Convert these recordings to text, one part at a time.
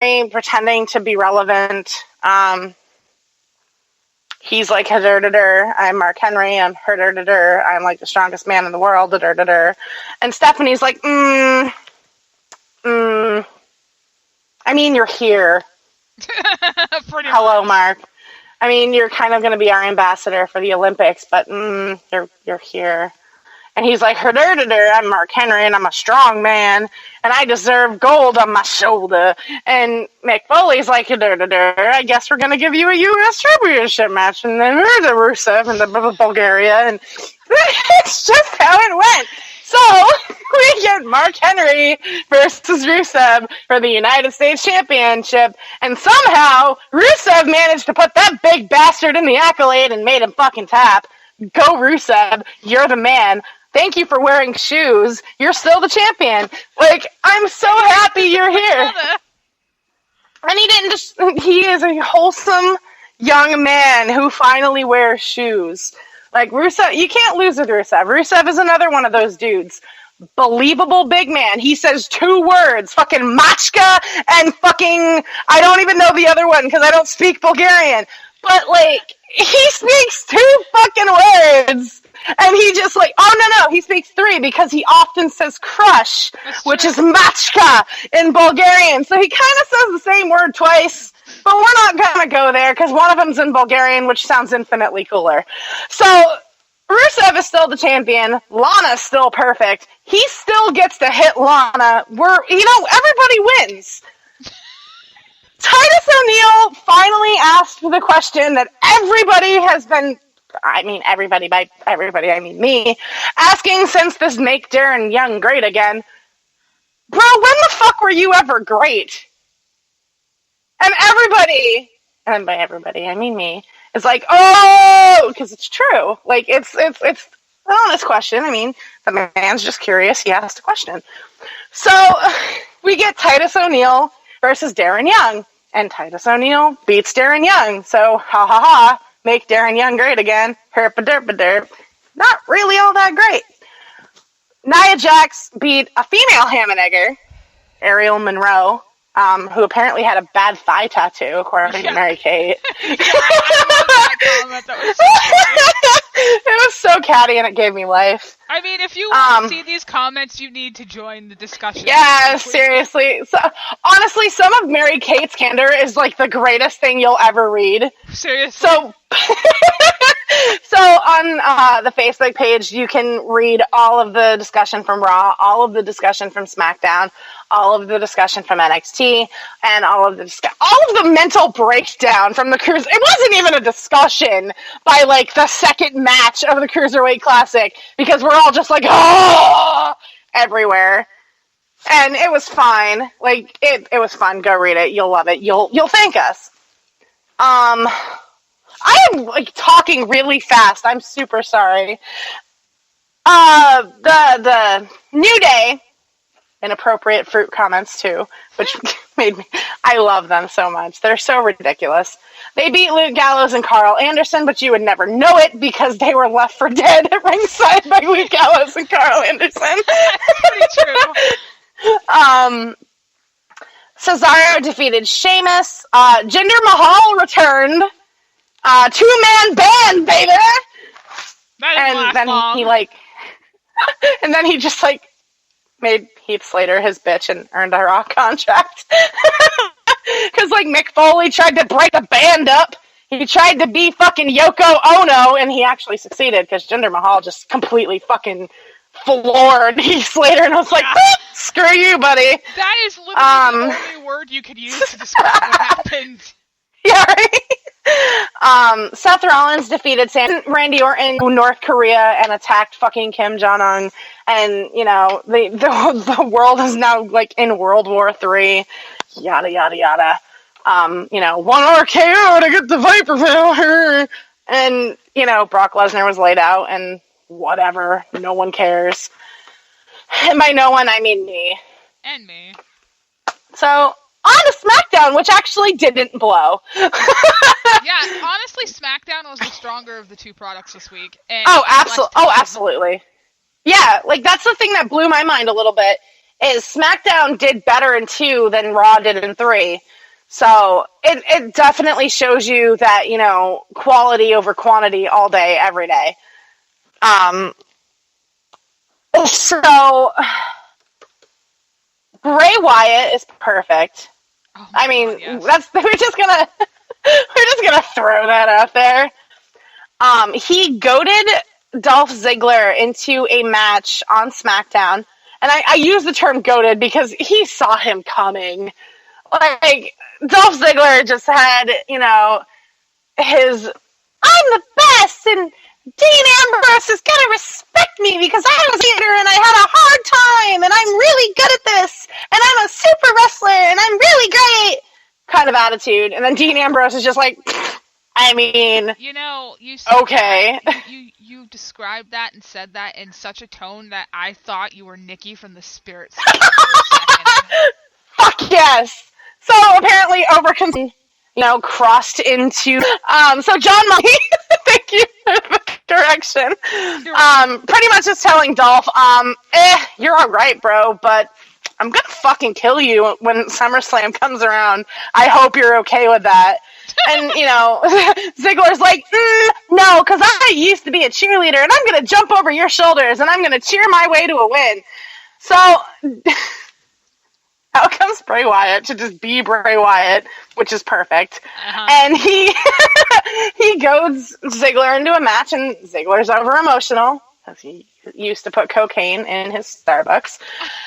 pretending to be relevant. He's like, I'm Mark Henry, I'm I'm like the strongest man in the world, and Stephanie's like, I mean, you're here. Hello, Mark. I mean, you're kind of going to be our ambassador for the Olympics, but you're here. And he's like, I'm Mark Henry, and I'm a strong man, and I deserve gold on my shoulder. And Mick Foley's like, I guess we're going to give you a U.S. Championship match. And then there's a Rusev and the Bulgaria, and it's just how it went. So we get Mark Henry versus Rusev for the United States Championship, and somehow Rusev managed to put that big bastard in the accolade and made him fucking tap. Go Rusev, you're the man. Thank you for wearing shoes. You're still the champion. Like, I'm so happy you're here. And he is a wholesome young man who finally wears shoes. Like, Rusev, you can't lose with Rusev. Rusev is another one of those dudes. Believable big man. He says 2 words, fucking machka and fucking, I don't even know the other one because I don't speak Bulgarian. But, like, he speaks 2 fucking words. And he just like, no, he speaks 3 because he often says crush, which is machka in Bulgarian. So he kind of says the same word twice, but we're not going to go there because one of them's in Bulgarian, which sounds infinitely cooler. So Rusev is still the champion. Lana's still perfect. He still gets to hit Lana. Everybody wins. Titus O'Neil finally asked the question that everybody has been, everybody, by everybody, I mean me, asking since this Make Darren Young Great Again. Bro, when the fuck were you ever great? And everybody, and by everybody, I mean me, is like, because it's true. Like, it's an honest question. I mean, the man's just curious. He asked a question. So, we get Titus O'Neil versus Darren Young. And Titus O'Neil beats Darren Young. So, make Darren Young great again. Herp-a-derp-a-derp. Not really all that great. Nia Jax beat a female Hammenegger, Ariel Monroe, who apparently had a bad thigh tattoo, according to Mary Kate. I love that comment. That was so it was so catty, and it gave me life. I mean, if you want to see these comments, you need to join the discussion. Yeah, seriously. So, honestly, some of Mary Kate's candor is like the greatest thing you'll ever read. Seriously. So on the Facebook page, you can read all of the discussion from Raw, all of the discussion from SmackDown, all of the discussion from NXT, and all of the mental breakdown from the Cruiser. It wasn't even a discussion by like the second match of the Cruiserweight Classic because we're all just like everywhere, and it was fine. Like it was fun. Go read it. You'll love it. You'll thank us. I am like talking really fast. I'm super sorry. The New Day, inappropriate fruit comments too, which made me. I love them so much. They're so ridiculous. They beat Luke Gallows and Carl Anderson, but you would never know it because they were left for dead at ringside by Luke Gallows and Carl Anderson. That's pretty true. Cesaro defeated Sheamus. Jinder Mahal returned. 2-man band, baby! That didn't last long. And then he just made Heath Slater his bitch and earned a Raw contract. Because Mick Foley tried to break the band up. He tried to be fucking Yoko Ono, and he actually succeeded because Jinder Mahal just completely fucking floored Heath Slater, and I was like, screw you, buddy. That is literally the only word you could use to describe what happened. Yeah, right? Seth Rollins defeated Randy Orton in North Korea and attacked fucking Kim Jong-un. And, the world is now, in World War III. Yada, yada, yada. One RKO to get the Viper Veil. And, Brock Lesnar was laid out and whatever. No one cares. And by no one, I mean me. And me. So, on to SmackDown, which actually didn't blow. Yeah, honestly, SmackDown was the stronger of the two products this week. And absolutely. Yeah, that's the thing that blew my mind a little bit, is SmackDown did better in 2 than Raw did in 3. So it definitely shows you that, quality over quantity all day, every day. So Bray Wyatt is perfect. Oh I mean, God, yes. we're just gonna throw that out there. He goaded Dolph Ziggler into a match on SmackDown, and I use the term goaded because he saw him coming. Like, Dolph Ziggler just had, his "I'm the best" and "Dean Ambrose is gonna respect me because I was here and I had a hard time and I'm really good at this and I'm a super wrestler and I'm really great" kind of attitude. And then Dean Ambrose is just like, I mean, you said okay. You described that and said that in such a tone that I thought you were Nikki from the Spirit Circle for a second. Fuck yes. So apparently crossed into so John Moxley thank you for the correction. Pretty much just telling Dolph, you're alright, bro, but I'm gonna fucking kill you when SummerSlam comes around. I hope you're okay with that. And, Ziggler's like, no, because I used to be a cheerleader, and I'm going to jump over your shoulders, and I'm going to cheer my way to a win. So, out comes Bray Wyatt to just be Bray Wyatt, which is perfect. And he goads Ziggler into a match, and Ziggler's over-emotional, because he used to put cocaine in his Starbucks.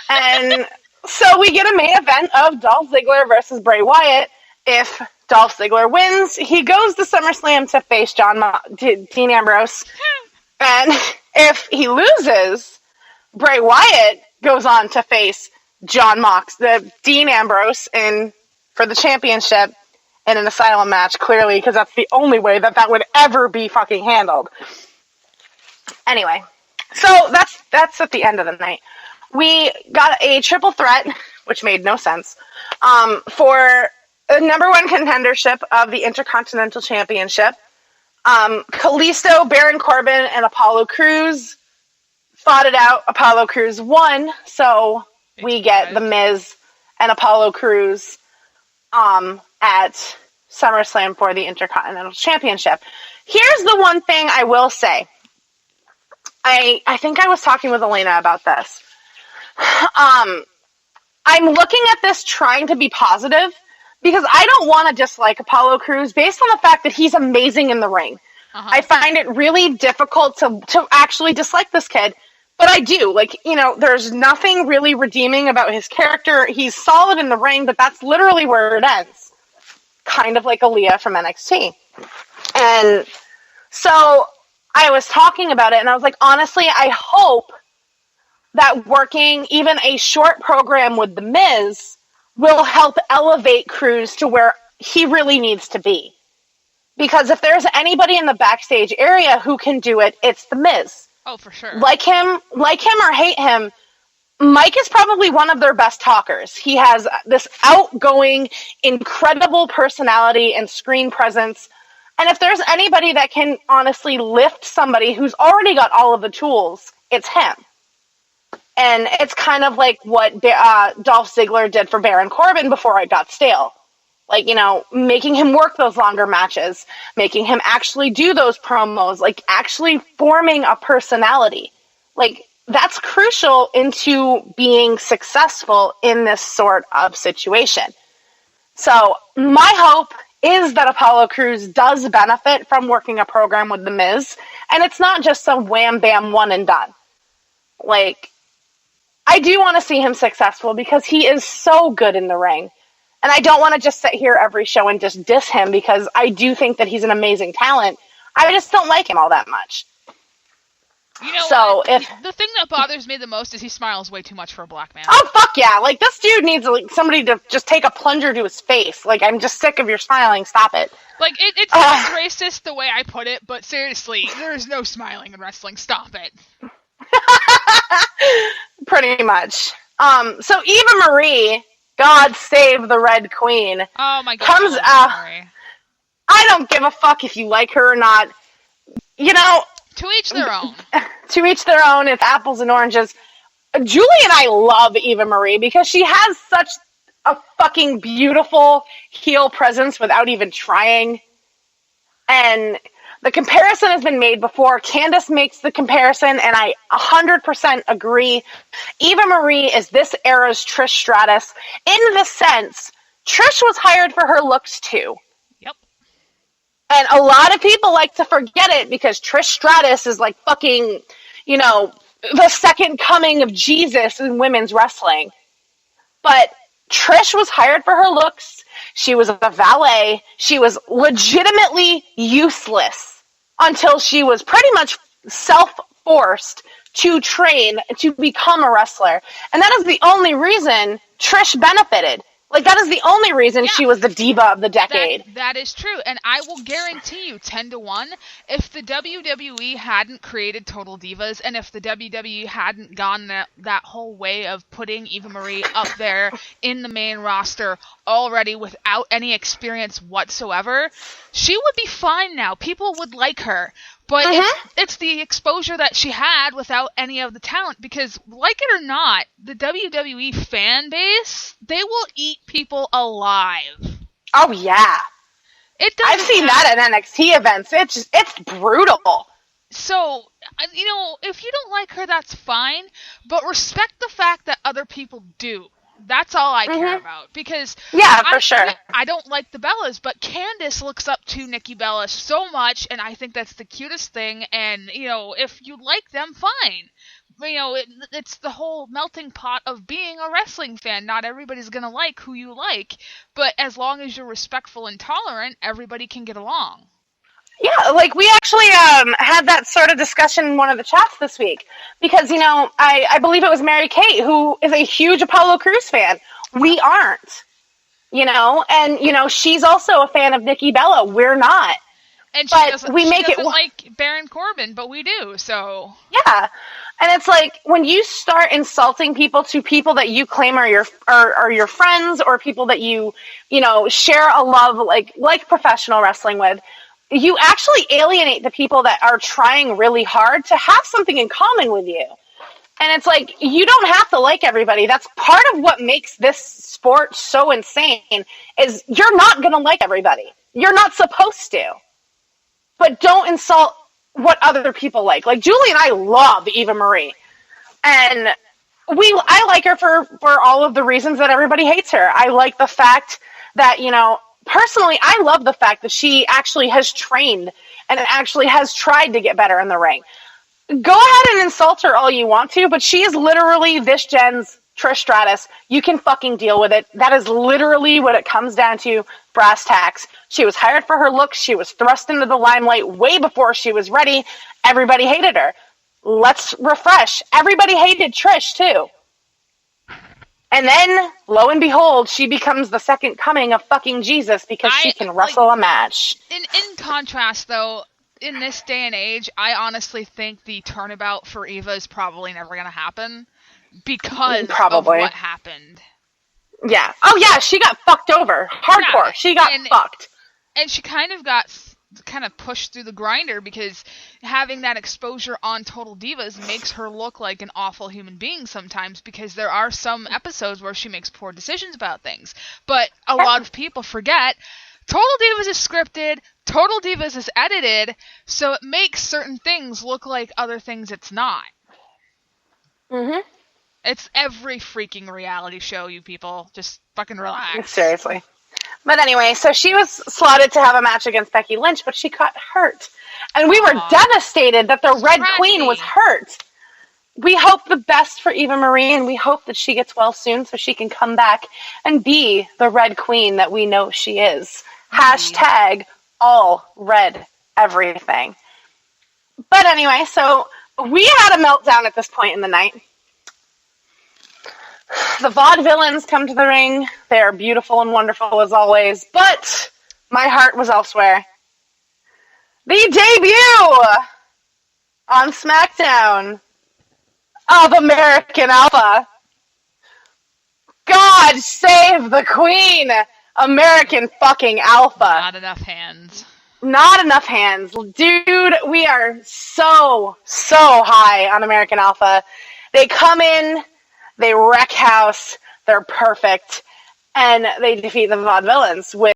And so we get a main event of Dolph Ziggler versus Bray Wyatt. If Dolph Ziggler wins, he goes to SummerSlam to face Dean Ambrose. And if he loses, Bray Wyatt goes on to face Dean Ambrose for the championship in an Asylum match, clearly, because that's the only way that would ever be fucking handled. Anyway, so that's at the end of the night. We got a triple threat, which made no sense, for the number 1 contendership of the Intercontinental Championship. Kalisto, Baron Corbin, and Apollo Crews fought it out. Apollo Crews won, so we get The Miz and Apollo Crews at SummerSlam for the Intercontinental Championship. Here's the one thing I will say. I think I was talking with Elena about this. I'm looking at this trying to be positive, because I don't want to dislike Apollo Crews based on the fact that he's amazing in the ring. I find it really difficult to actually dislike this kid, but I do. There's nothing really redeeming about his character. He's solid in the ring, but that's literally where it ends. Kind of like Aaliyah from NXT. And so I was talking about it, and I was like, honestly, I hope that working even a short program with The Miz will help elevate Crews to where he really needs to be. Because if there's anybody in the backstage area who can do it, it's The Miz. Oh, for sure. Like him or hate him, Mike is probably one of their best talkers. He has this outgoing, incredible personality and screen presence. And if there's anybody that can honestly lift somebody who's already got all of the tools, it's him. And it's kind of like what Dolph Ziggler did for Baron Corbin before it got stale. Making him work those longer matches, making him actually do those promos, actually forming a personality. That's crucial into being successful in this sort of situation. So my hope is that Apollo Crews does benefit from working a program with The Miz, and it's not just some wham bam one and done. I do want to see him successful because he is so good in the ring. And I don't want to just sit here every show and just diss him because I do think that he's an amazing talent. I just don't like him all that much. The thing that bothers me the most is he smiles way too much for a black man. Oh, fuck yeah. This dude needs somebody to just take a plunger to his face. I'm just sick of your smiling. Stop it. It's racist the way I put it, but seriously, there's no smiling in wrestling. Stop it. Pretty much. So Eva Marie, God save the Red Queen. Oh my God. Comes out. I don't give a fuck if you like her or not. To each their own. To each their own. It's apples and oranges. Julie and I love Eva Marie because she has such a fucking beautiful heel presence without even trying. And the comparison has been made before. Candace makes the comparison, and I 100% agree. Eva Marie is this era's Trish Stratus in the sense Trish was hired for her looks too. Yep. And a lot of people like to forget it because Trish Stratus is like fucking, you know, the second coming of Jesus in women's wrestling. But Trish was hired for her looks. She was a valet. She was legitimately useless until she was pretty much self-forced to train to become a wrestler. And that is the only reason Trish benefited. Like, that is the only reason she was the diva of the decade. That is true, and I will guarantee you 10-1, if the WWE hadn't created Total Divas, and if the WWE hadn't gone that whole way of putting Eva Marie up there in the main roster already without any experience whatsoever, she would be fine now. People would like her. But it's the exposure that she had without any of the talent, because, like it or not, the WWE fan base, they will eat people alive. Oh, yeah. I've seen that at NXT events. It's brutal. So, you know, if you don't like her, that's fine, but respect the fact that other people do. That's all I care about, because for sure. I don't like the Bellas, but Candice looks up to Nikki Bella so much, and I think that's the cutest thing, and, you know, if you like them, fine. You know, it's the whole melting pot of being a wrestling fan. Not everybody's gonna like who you like, but as long as you're respectful and tolerant, everybody can get along. Yeah, like, we actually had that sort of discussion in one of the chats this week. Because, you know, I believe it was Mary Kate, who is a huge Apollo Crews fan. We aren't. You know? And, you know, she's also a fan of Nikki Bella. We're not. And she doesn't like Baron Corbin, but we do, so... Yeah. And it's like, when you start insulting people to people that you claim are your friends, or people that you know, share a love, like professional wrestling with, you actually alienate the people that are trying really hard to have something in common with you. And it's like, you don't have to like everybody. That's part of what makes this sport so insane, is you're not going to like everybody. You're not supposed to. But don't insult what other people like. Like, Julie and I love Eva Marie. And I like her for all of the reasons that everybody hates her. I like the fact that, you know, personally, I love the fact that she actually has trained and actually has tried to get better in the ring. Go ahead and insult her all you want to, but she is literally this gen's Trish Stratus. You can fucking deal with it. That is literally what it comes down to, brass tacks. She was hired for her looks. She was thrust into the limelight way before she was ready. Everybody hated her. Let's refresh. Everybody hated Trish, too. And then, lo and behold, she becomes the second coming of fucking Jesus because she can wrestle a match. In contrast, though, in this day and age, I honestly think the turnabout for Eva is probably never going to happen because of what happened. Yeah. Oh, yeah, she got fucked over. Hardcore. Yeah, she got fucked. And she kind of pushed through the grinder because having that exposure on Total Divas makes her look like an awful human being sometimes, because there are some episodes where she makes poor decisions about things. But a lot of people forget Total Divas is scripted, Total Divas is edited, so it makes certain things look like other things it's not. It's every freaking reality show, you people. Just fucking relax. Seriously. But anyway, so she was slotted to have a match against Becky Lynch, but she got hurt. And we were devastated that the Red Queen was hurt. We hope the best for Eva Marie, and we hope that she gets well soon so she can come back and be the Red Queen that we know she is. Hashtag all red everything. But anyway, so we had a meltdown at this point in the night. The vaudevillains come to the ring. They are beautiful and wonderful as always, but my heart was elsewhere. The debut on SmackDown of American Alpha. God save the Queen, American fucking Alpha. Not enough hands. Not enough hands. Dude, we are so high on American Alpha. They come in, they wreck house, they're perfect, and they defeat the Vaudevillains with